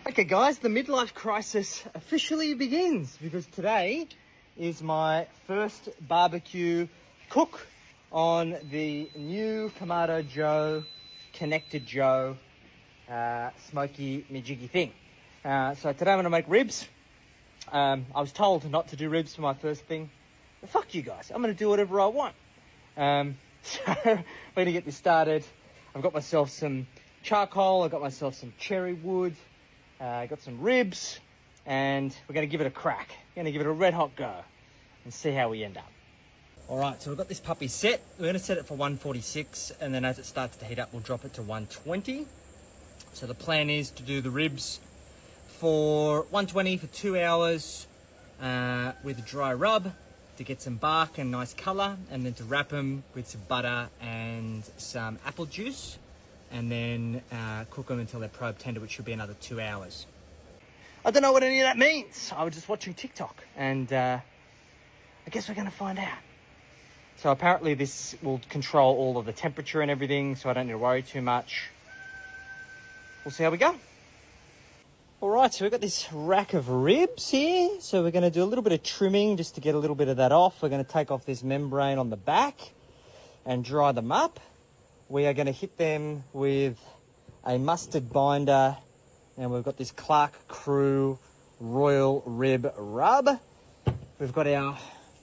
Okay guys, the midlife crisis officially begins because today is my first barbecue cook on the new Kamado Joe, Connected Joe, smoky majiggy thing. So today I'm gonna make ribs. I was told not to do ribs for my first thing. But fuck you guys, I'm gonna do whatever I want. So we're gonna get this started. I've got myself some charcoal, I've got myself some cherry wood, I got some ribs, and we're going to give it a crack. We're going to give it a red hot go and see how we end up. All right, so we've got this puppy set. We're going to set it for 146, and then as it starts to heat up, we'll drop it to 120. So the plan is to do the ribs for 120 for 2 hours with a dry rub to get some bark and nice color, and then to wrap them with some butter and some apple juice, and then cook them until they're probe tender, which should be another 2 hours. I don't know what any of that means. I was just watching TikTok, and I guess we're going to find out. So apparently this will control all of the temperature and everything, so I don't need to worry too much. We'll see how we go. All right, so we've got this rack of ribs here. So we're going to do a little bit of trimming just to get a little bit of that off. We're going to take off this membrane on the back and dry them up. We are going to hit them with a mustard binder, and we've got this Clark Crew Royal Rib Rub. We've got our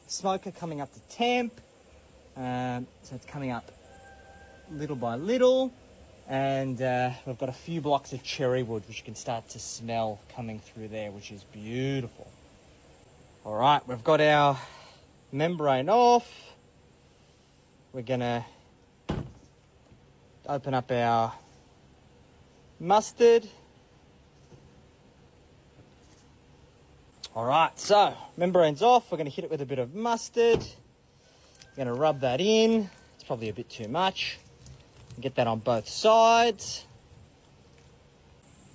smoker coming up to temp, so it's coming up little by little, and we've got a few blocks of cherry wood, which you can start to smell coming through there, which is beautiful. All right, we've got our membrane off. We're going to open up our mustard. All right, so membrane's off. We're going to hit it with a bit of mustard. We're going to rub that in. It's probably a bit too much. Get that on both sides.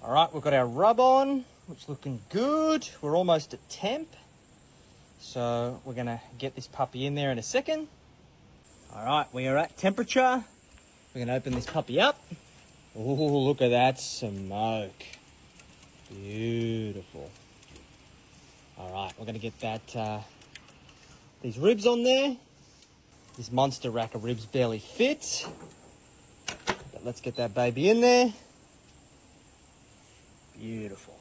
All right, we've got our rub on, which is looking good. We're almost at temp. So we're going to get this puppy in there in a second. All right, we are at temperature. We're going to open this puppy up. Oh, look at that smoke. Beautiful. All right, we're going to get that these ribs on there. This monster rack of ribs barely fits. But let's get that baby in there. Beautiful.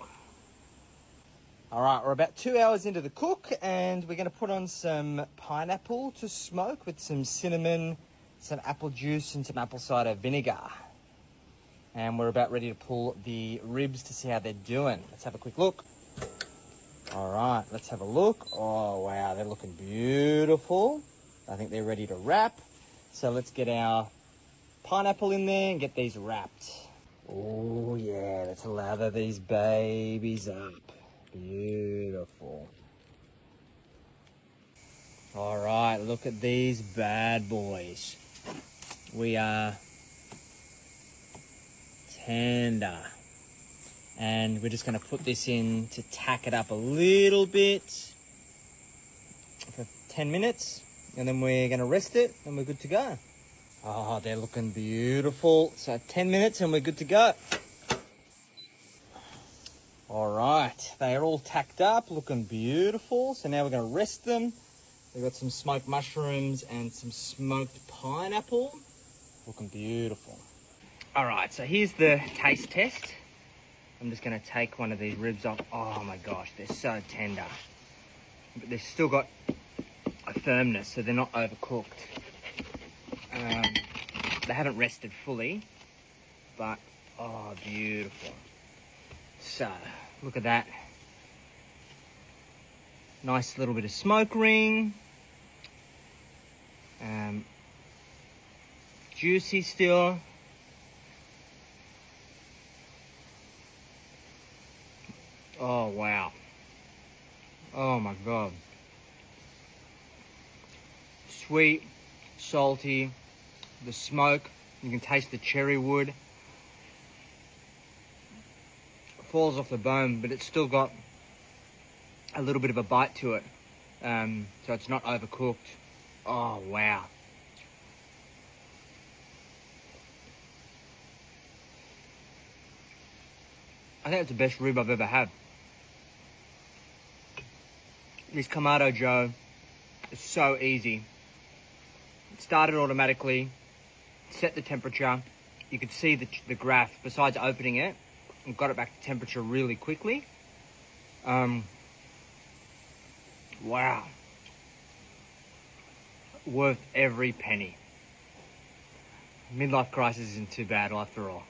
All right, we're about 2 hours into the cook, and we're going to put on some pineapple to smoke with some cinnamon, some apple juice, and some apple cider vinegar. And we're about ready to pull the ribs to see how they're doing. Let's have a quick look. All right, let's have a look. Oh, wow, they're looking beautiful. I think they're ready to wrap. So let's get our pineapple in there and get these wrapped. Oh, yeah, let's lather these babies up. Beautiful. All right, look at these bad boys. We are tender. And we're just going to put this in to tack it up a little bit for 10 minutes. And then we're going to rest it and we're good to go. Oh, they're looking beautiful. So 10 minutes and we're good to go. All right, they are all tacked up, looking beautiful. So now we're going to rest them. We've got some smoked mushrooms and some smoked pineapple. Looking beautiful. All right, so here's the taste test. I'm just going to take one of these ribs off. Oh my gosh, they're so tender. But they've still got a firmness, so they're not overcooked. They haven't rested fully, but oh, beautiful. So, look at that. Nice little bit of smoke ring. Juicy still. Oh, wow. Oh my God. Sweet, salty, the smoke. You can taste the cherry wood. It falls off the bone, but it's still got a little bit of a bite to it. So it's not overcooked. Oh, wow. I think it's the best rib I've ever had. This Kamado Joe is so easy. It started automatically, set the temperature. You could see the graph, besides opening it, and got it back to temperature really quickly. Wow. Worth every penny. Midlife crisis isn't too bad after all.